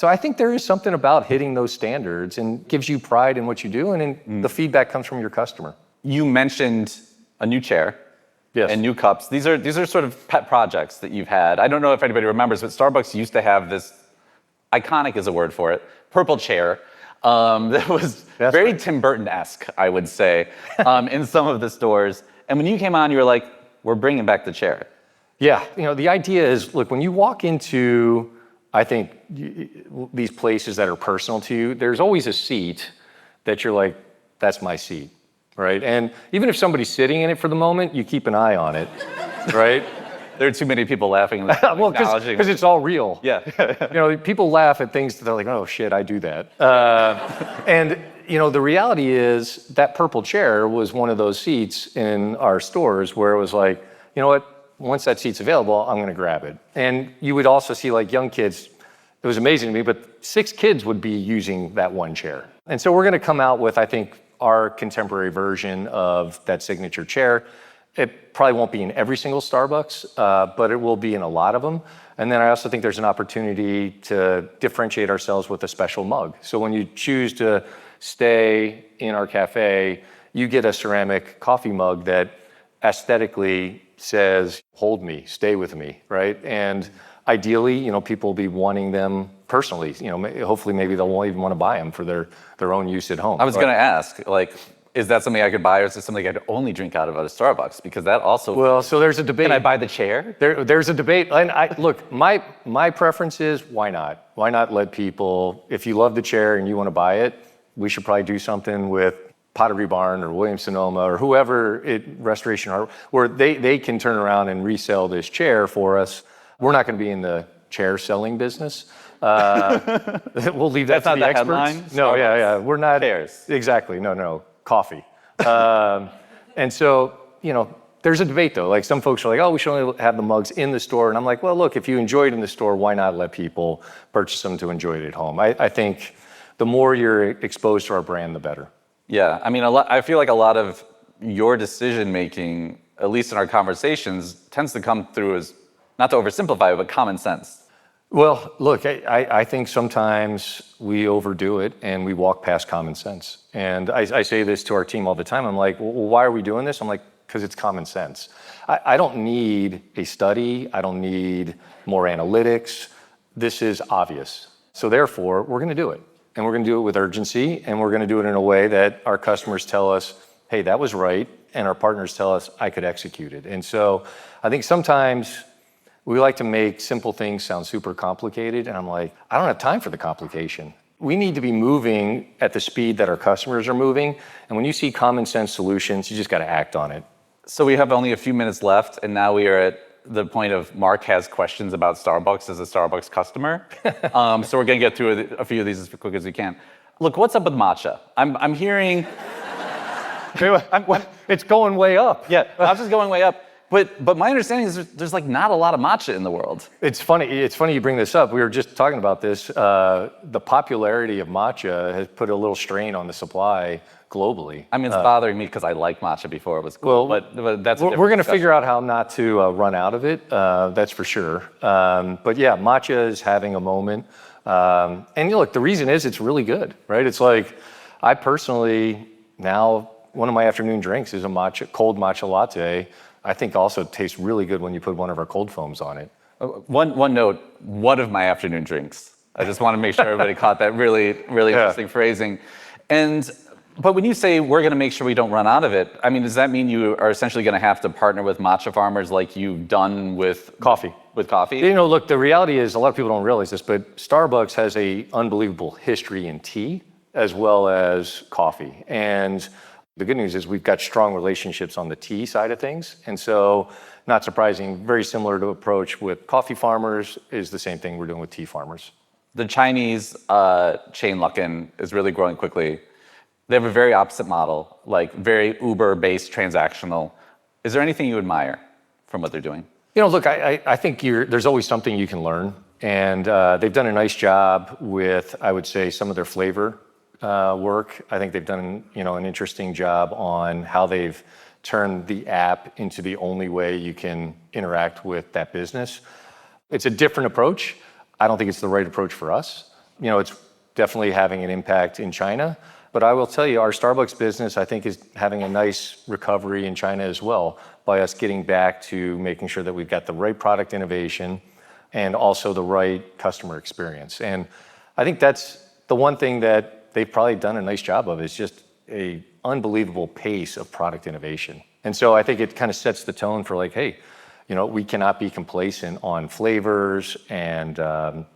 I think there is something about hitting those standards and gives you pride in what you do, and then the feedback comes from your customer. You mentioned a new chair. Yes. And new cups. These are sort of pet projects that you've had. I don't know if anybody remembers, but Starbucks used to have this, iconic is a word for it, purple chair that was very Tim Burton-esque, I would say, in some of the stores. And when you came on, you were like, we're bringing back the chair. Yeah, the idea is, look, when you walk into, I think, these places that are personal to you, there's always a seat that you're like, that's my seat. Right? And even if somebody's sitting in it for the moment, you keep an eye on it, right? There are too many people laughing. Well, because it's all real. Yeah. People laugh at things that they're like, oh shit, I do that. And the reality is that purple chair was one of those seats in our stores where it was like, you know what? Once that seat's available, I'm going to grab it. And you would also see like young kids. It was amazing to me, but 6 kids would be using that one chair. And so we're going to come out with, I think, our contemporary version of that signature chair. It probably won't be in every single Starbucks, but it will be in a lot of them. And then I also think there's an opportunity to differentiate ourselves with a special mug. So when you choose to stay in our cafe, you get a ceramic coffee mug that aesthetically says, hold me, stay with me, right? And ideally, people will be wanting them personally. Hopefully maybe they'll even want to buy them for their own use at home. I was going to ask, is that something I could buy, or is it something I could only drink out of at a Starbucks? Because that also. Well, so there's a debate. Can I buy the chair? There's a debate. And look, my preference is why not? Why not let people, if you love the chair and you want to buy it, we should probably do something with Pottery Barn or Williams-Sonoma or whoever Restoration Art, where they can turn around and resell this chair for us. We're not going to be in the chair selling business. We'll leave that to the experts. Headline? No, yeah. We're not. Chairs. Exactly. No. Coffee. And so, there's a debate though. Like some folks are like, oh, we should only have the mugs in the store. And I'm like, well, look, if you enjoy it in the store, why not let people purchase them to enjoy it at home? I think the more you're exposed to our brand, the better. Yeah, I mean, I feel like a lot of your decision making, at least in our conversations, tends to come through as, not to oversimplify it, but common sense. Well, look, I think sometimes we overdo it and we walk past common sense. And I say this to our team all the time. I'm like, well, why are we doing this? I'm like, because it's common sense. I don't need a study. I don't need more analytics. This is obvious. So therefore, we're going to do it. And we're going to do it with urgency. And we're going to do it in a way that our customers tell us, hey, that was right. And our partners tell us, I could execute it. And so I think sometimes we like to make simple things sound super complicated, and I'm like, I don't have time for the complication. We need to be moving at the speed that our customers are moving, and when you see common sense solutions, you just got to act on it. So we have only a few minutes left, and now we are at the point of Mark has questions about Starbucks as a Starbucks customer. So we're going to get through a few of these as quick as we can. Look, what's up with matcha? I'm hearing... It's going way up. Yeah, matcha's going way up. But my understanding is there's like not a lot of matcha in the world. It's funny you bring this up. We were just talking about this. The popularity of matcha has put a little strain on the supply globally. I mean, it's bothering me because I liked matcha before it was cool, well, but that's we're going to figure out how not to run out of it. That's for sure. But yeah, matcha is having a moment. And look, the reason is it's really good, right? It's like I personally now, one of my afternoon drinks is a cold matcha latte. I think also tastes really good when you put one of our cold foams on it. One note, one of my afternoon drinks. I just want to make sure everybody caught that really, really interesting phrasing. But when you say we're going to make sure we don't run out of it, I mean, does that mean you are essentially going to have to partner with matcha farmers like you've done with coffee? With coffee? You know, look, the reality is a lot of people don't realize this, but Starbucks has a unbelievable history in tea as well as coffee. And the good news is we've got strong relationships on the tea side of things. And so, not surprising, very similar to approach with coffee farmers is the same thing we're doing with tea farmers. The Chinese chain Luckin is really growing quickly. They have a very opposite model, like very Uber-based transactional. Is there anything you admire from what they're doing? You know, look, I think there's always something you can learn. And they've done a nice job with, I would say, some of their flavor work. I think they've done, an interesting job on how they've turned the app into the only way you can interact with that business. It's a different approach. I don't think it's the right approach for us. It's definitely having an impact in China. But I will tell you, our Starbucks business, I think, is having a nice recovery in China as well by us getting back to making sure that we've got the right product innovation and also the right customer experience. And I think that's the one thing that they've probably done a nice job of is just a unbelievable pace of product innovation. And so I think it kind of sets the tone for like, hey, we cannot be complacent on flavors and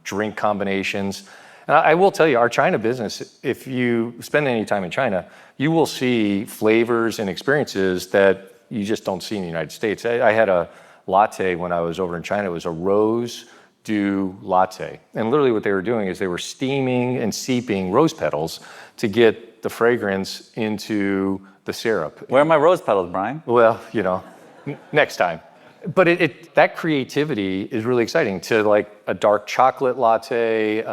drink combinations. And I will tell you, our China business, if you spend any time in China, you will see flavors and experiences that you just don't see in the United States. I had a latte when I was over in China. It was a rose dew latte. And literally what they were doing is they were steaming and seeping rose petals to get the fragrance into the syrup. Where are my rose petals, Brian? Well, next time. But that creativity is really exciting to like a dark chocolate latte.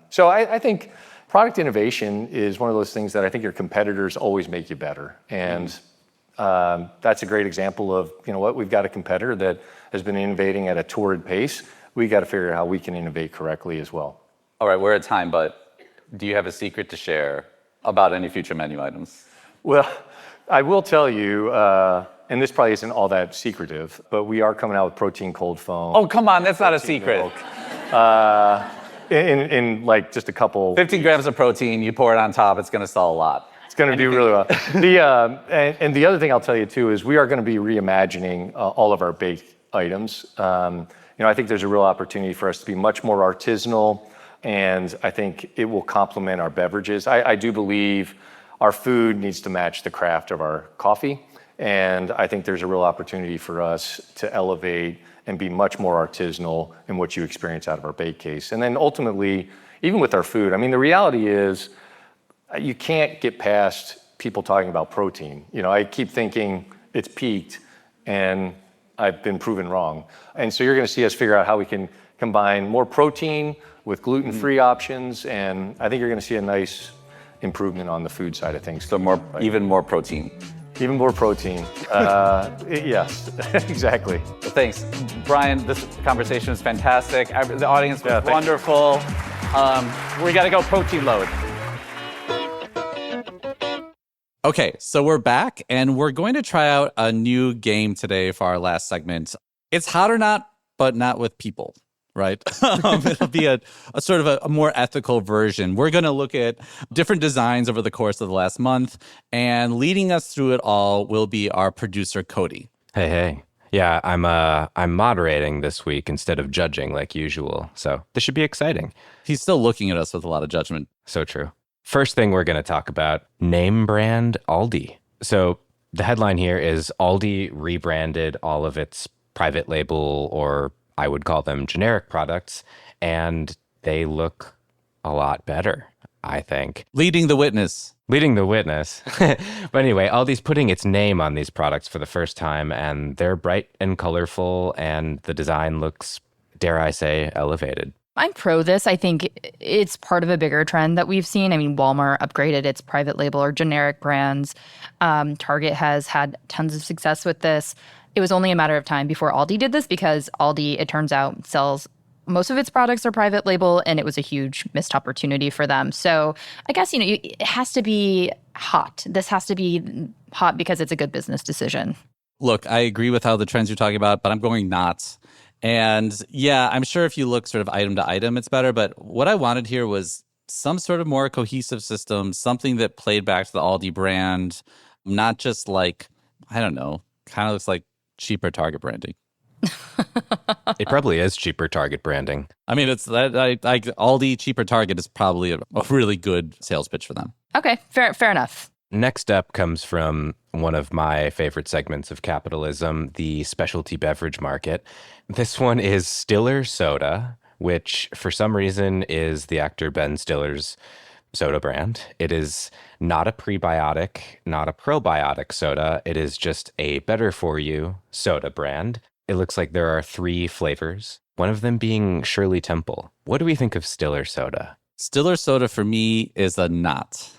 So I think product innovation is one of those things that I think your competitors always make you better. And that's a great example of, we've got a competitor that has been innovating at a torrid pace. We got to figure out how we can innovate correctly as well. All right, we're at time, but do you have a secret to share about any future menu items? Well, I will tell you, and this probably isn't all that secretive, but we are coming out with protein cold foam. Oh, come on, that's not a secret. In like just a couple. 15 grams of protein, you pour it on top, it's going to sell a lot. It's going to do really well. And the other thing I'll tell you too is we are going to be reimagining all of our baked items. I think there's a real opportunity for us to be much more artisanal, and I think it will complement our beverages. I do believe our food needs to match the craft of our coffee. And I think there's a real opportunity for us to elevate and be much more artisanal in what you experience out of our bake case. And then ultimately, even with our food, I mean, the reality is you can't get past people talking about protein. I keep thinking it's peaked, and I've been proven wrong. And so you're going to see us figure out how we can combine more protein with gluten-free options. And I think you're going to see a nice improvement on the food side of things. So even more protein. Even more protein. Yes, exactly. Well, thanks. Brian, this conversation was fantastic. The audience was wonderful. We got to go protein load. Okay, so we're back, and we're going to try out a new game today for our last segment. It's hot or not, but not with people. Right? It'll be a sort of a more ethical version. We're going to look at different designs over the course of the last month, and leading us through it all will be our producer, Cody. Hey. Yeah, I'm moderating this week instead of judging like usual, so this should be exciting. He's still looking at us with a lot of judgment. So true. First thing we're going to talk about, name brand Aldi. So the headline here is Aldi rebranded all of its private label, or I would call them generic products, and they look a lot better, I think. Leading the witness. But anyway, Aldi's putting its name on these products for the first time, and they're bright and colorful, and the design looks, dare I say, elevated. I'm pro this. I think it's part of a bigger trend that we've seen. I mean, Walmart upgraded its private label or generic brands. Target has had tons of success with this. It was only a matter of time before Aldi did this because Aldi, it turns out, sells most of its products are private label, and it was a huge missed opportunity for them. So I guess, it has to be hot. This has to be hot because it's a good business decision. Look, I agree with how the trends you're talking about, but I'm going not. And yeah, I'm sure if you look sort of item to item, it's better. But what I wanted here was some sort of more cohesive system, something that played back to the Aldi brand, not just like, I don't know, kind of looks like cheaper Target branding. It probably is cheaper Target branding. I mean, it's that Aldi cheaper Target is probably a really good sales pitch for them. Okay, fair enough. Next up comes from one of my favorite segments of capitalism, the specialty beverage market. This one is Stiller Soda, which for some reason is the actor Ben Stiller's soda brand. It is not a prebiotic, not a probiotic soda. It is just a better for you soda brand. It looks like there are 3 flavors, one of them being Shirley Temple. What do we think of Stiller Soda? Stiller Soda for me is a not.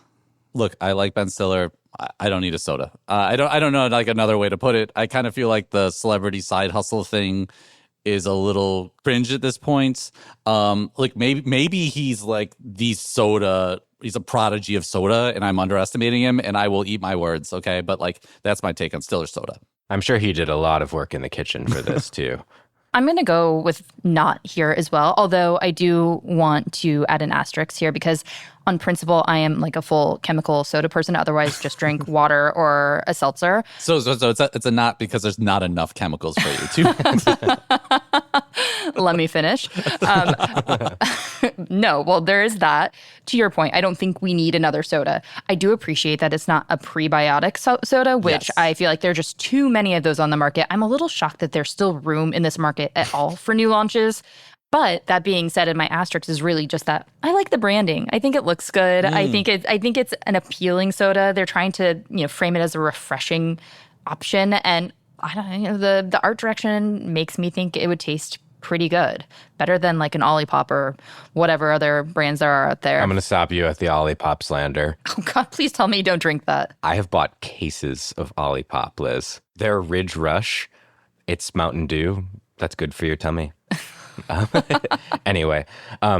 Look, I like Ben Stiller. I don't need a soda. I don't know like another way to put it. I kind of feel like the celebrity side hustle thing is a little cringe at this point. Like maybe he's like the soda. He's a prodigy of soda, and I'm underestimating him. And I will eat my words. Okay, but like that's my take on Stiller Soda. I'm sure he did a lot of work in the kitchen for this too. I'm going to go with not here as well, although I do want to add an asterisk here because on principle, I am like a full chemical soda person. Otherwise, just drink water or a seltzer. So it's a not because there's not enough chemicals for you too. Let me finish. No, well, there is that. To your point, I don't think we need another soda. I do appreciate that it's not a prebiotic soda, which Yes. I feel like there are just too many of those on the market. I'm a little shocked that there's still room in this market at all for new launches. But that being said, and my asterisk is really just that I like the branding. I think it looks good. I think it's an appealing soda. They're trying to frame it as a refreshing option, and I don't the art direction makes me think it would taste pretty good, better than like an Olipop or whatever other brands there are out there. I'm going to stop you at the Olipop slander. Oh God, please tell me you don't drink that. I have bought cases of Olipop, Liz. Their Ridge Rush, it's Mountain Dew. That's good for your tummy. Anyway,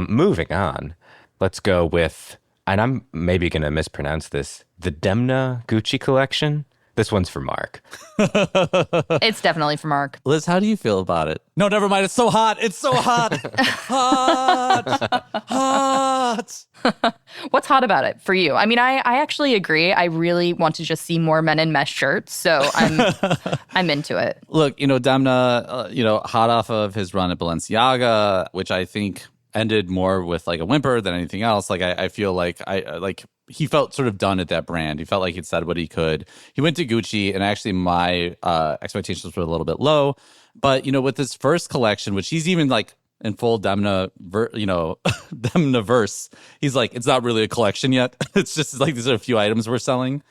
moving on. Let's go with, and I'm maybe going to mispronounce this, the Demna Gucci collection. This one's for Mark. It's definitely for Mark. Liz, how do you feel about it? No, never mind. It's so hot. It's so hot. Hot. What's hot about it for you? I mean, I actually agree. I really want to just see more men in mesh shirts, so I'm into it. Look, Demna, hot off of his run at Balenciaga, which I think ended more with like a whimper than anything else. Like I feel like he felt sort of done at that brand. He felt like he'd said what he could. He went to Gucci, and actually my expectations were a little bit low. But with his first collection, which he's even like in full Demna verse, he's like, it's not really a collection yet. It's just like these are a few items we're selling.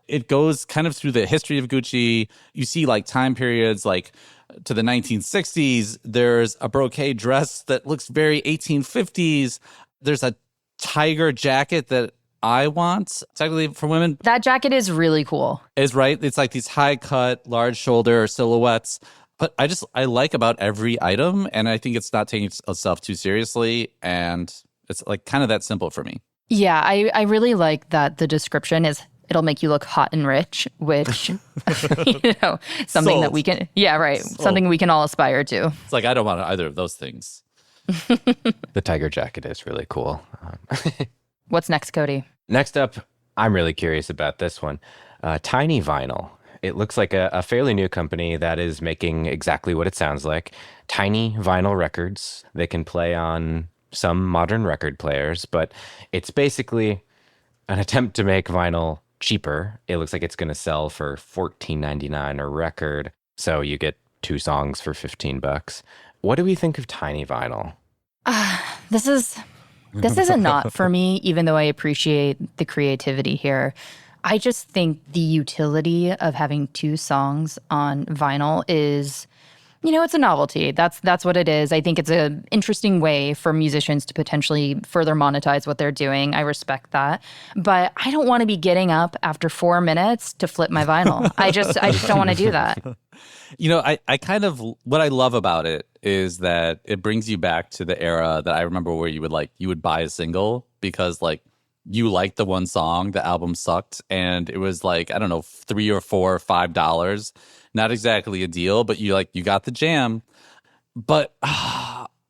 It goes kind of through the history of Gucci. You see like time periods like to the 1960s. There's a brocade dress that looks very 1850s. There's a tiger jacket that I want, technically for women. That jacket is really cool. Is right. It's like these high cut, large shoulder silhouettes. But I like about every item, and I think it's not taking itself too seriously, and it's like kind of that simple for me. Yeah, I really like that the description is it'll make you look hot and rich, which something that we can something we can all aspire to. It's like I don't want either of those things. The tiger jacket is really cool. What's next, Cody? Next up, I'm really curious about this one. Tiny Vinyl. It looks like a fairly new company that is making exactly what it sounds like. Tiny vinyl records. They can play on some modern record players, but it's basically an attempt to make vinyl cheaper. It looks like it's going to sell for $14.99 a record. So you get 2 songs for $15. What do we think of Tiny Vinyl? This is a not for me, even though I appreciate the creativity here. I just think the utility of having 2 songs on vinyl is, it's a novelty. That's what it is. I think it's an interesting way for musicians to potentially further monetize what they're doing. I respect that. But I don't want to be getting up after 4 minutes to flip my vinyl. I just don't want to do that. I kind of, what I love about it is that it brings you back to the era that I remember where you would buy a single because like you liked the one song, the album sucked, and it was like, I don't know, $3 or $4 or $5. Not exactly a deal, but you got the jam. But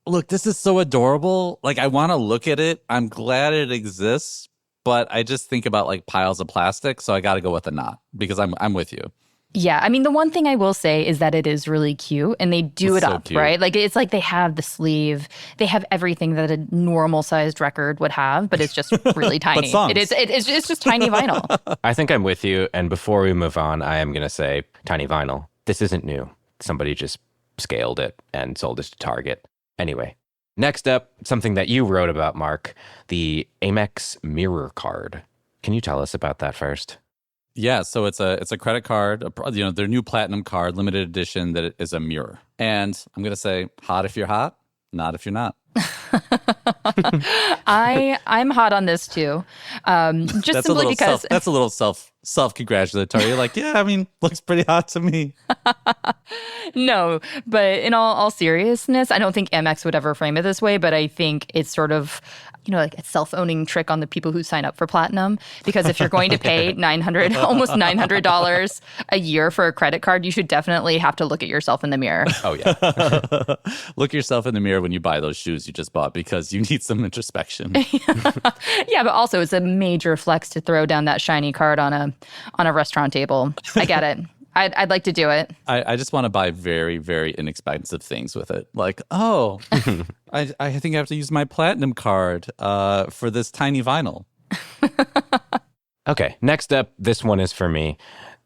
look, this is so adorable. Like, I want to look at it. I'm glad it exists, but I just think about like piles of plastic, so I got to go with a not because I'm with you. Yeah, I mean, the one thing I will say is that it is really cute, and they do It's it so up, cute. right? Like, it's like they have the sleeve, they have everything that a normal-sized record would have, but it's just really tiny. songs. It's just tiny vinyl. I think I'm with you. And before we move on, I am going to say tiny vinyl. This isn't new. Somebody just scaled it and sold it to Target. Anyway, next up, something that you wrote about, Mark, the Amex Mirror Card. Can you tell us about that first? Yeah, so it's a credit card, their new platinum card, limited edition that is a mirror. And I'm gonna say, hot if you're hot, not if you're not. I'm hot on this too, just simply because that's a little self congratulatory. You're like, yeah, I mean, looks pretty hot to me. no, but in all seriousness, I don't think Amex would ever frame it this way, but I think it's sort of, like a self-owning trick on the people who sign up for platinum. Because if you're going to pay almost $900 a year for a credit card, you should definitely have to look at yourself in the mirror. Oh, yeah. Look yourself in the mirror when you buy those shoes you just bought because you need some introspection. Yeah, but also it's a major flex to throw down that shiny card on a restaurant table. I get it. I'd like to do it. I just want to buy very, very inexpensive things with it. Like, oh, I think I have to use my platinum card for this tiny vinyl. Okay, next up, this one is for me.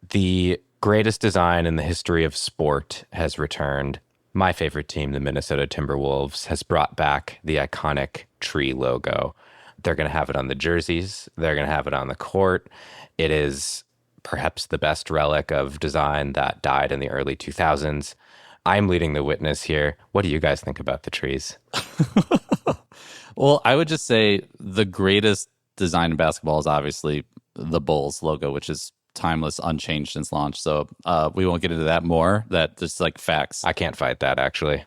The greatest design in the history of sport has returned. My favorite team, the Minnesota Timberwolves, has brought back the iconic tree logo. They're going to have it on the jerseys. They're going to have it on the court. It is perhaps the best relic of design that died in the early 2000s. I'm leading the witness here. What do you guys think about the trees? Well, I would just say the greatest design in basketball is obviously the Bulls logo, which is timeless, unchanged since launch. So we won't get into that more. That just like facts. I can't fight that, actually.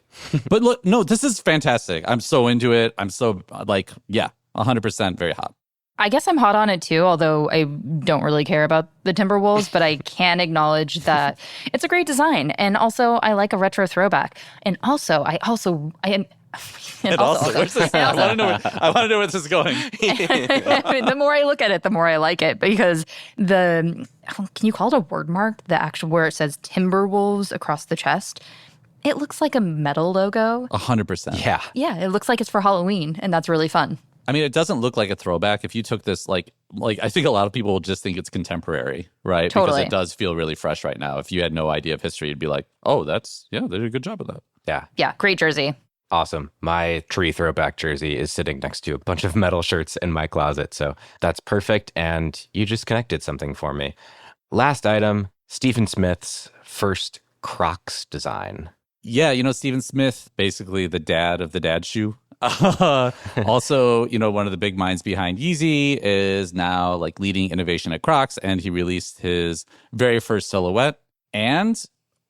But look, no, this is fantastic. I'm so into it. I'm so 100% very hot. I guess I'm hot on it too, although I don't really care about the Timberwolves, but I can acknowledge that it's a great design. And also, I like a retro throwback. And also, I want to know where this is going. The more I look at it, the more I like it, because can you call it a word mark? The actual where it says Timberwolves across the chest. It looks like a metal logo. 100%. Yeah. Yeah, it looks like it's for Halloween, and that's really fun. I mean, it doesn't look like a throwback. If you took this, like I think a lot of people will just think it's contemporary, right? Totally. Because it does feel really fresh right now. If you had no idea of history, you'd be like, oh, they did a good job of that. Yeah. Yeah, great jersey. Awesome. My tree throwback jersey is sitting next to a bunch of metal shirts in my closet. So that's perfect. And you just connected something for me. Last item, Stephen Smith's first Crocs design. Yeah, Stephen Smith, basically the dad of the dad shoe. Also, one of the big minds behind Yeezy is now like leading innovation at Crocs, and he released his very first silhouette. And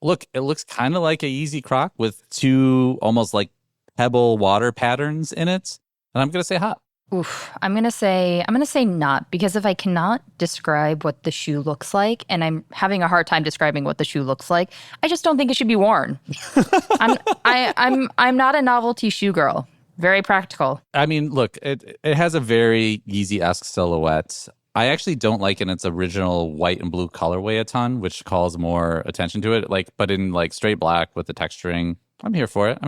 look, it looks kind of like a Yeezy Croc with two almost like pebble water patterns in it. And I'm gonna say hot. Oof, I'm gonna say not, because if I cannot describe what the shoe looks like, and I'm having a hard time describing what the shoe looks like, I just don't think it should be worn. I'm not a novelty shoe girl. Very practical. I mean, look, it has a very Yeezy-esque silhouette. I actually don't like in its original white and blue colorway a ton, which calls more attention to it. But in like straight black with the texturing, I'm here for it.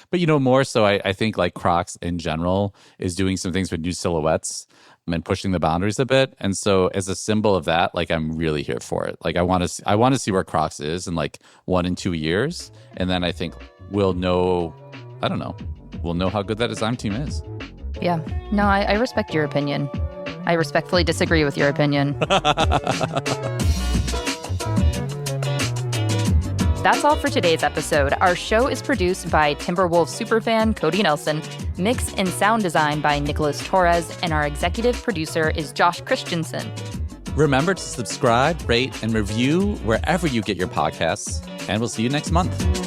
But more so, I think like Crocs in general is doing some things with new silhouettes and pushing the boundaries a bit. And so as a symbol of that, like I'm really here for it. Like I want to see where Crocs is in like 1 and 2 years, and then I think we'll know. I don't know. We'll know how good that design team is. Yeah. No, I respect your opinion. I respectfully disagree with your opinion. That's all for today's episode. Our show is produced by Timberwolves superfan Cody Nelson, mix and sound design by Nicholas Torres, and our executive producer is Josh Christensen. Remember to subscribe, rate, and review wherever you get your podcasts, and we'll see you next month.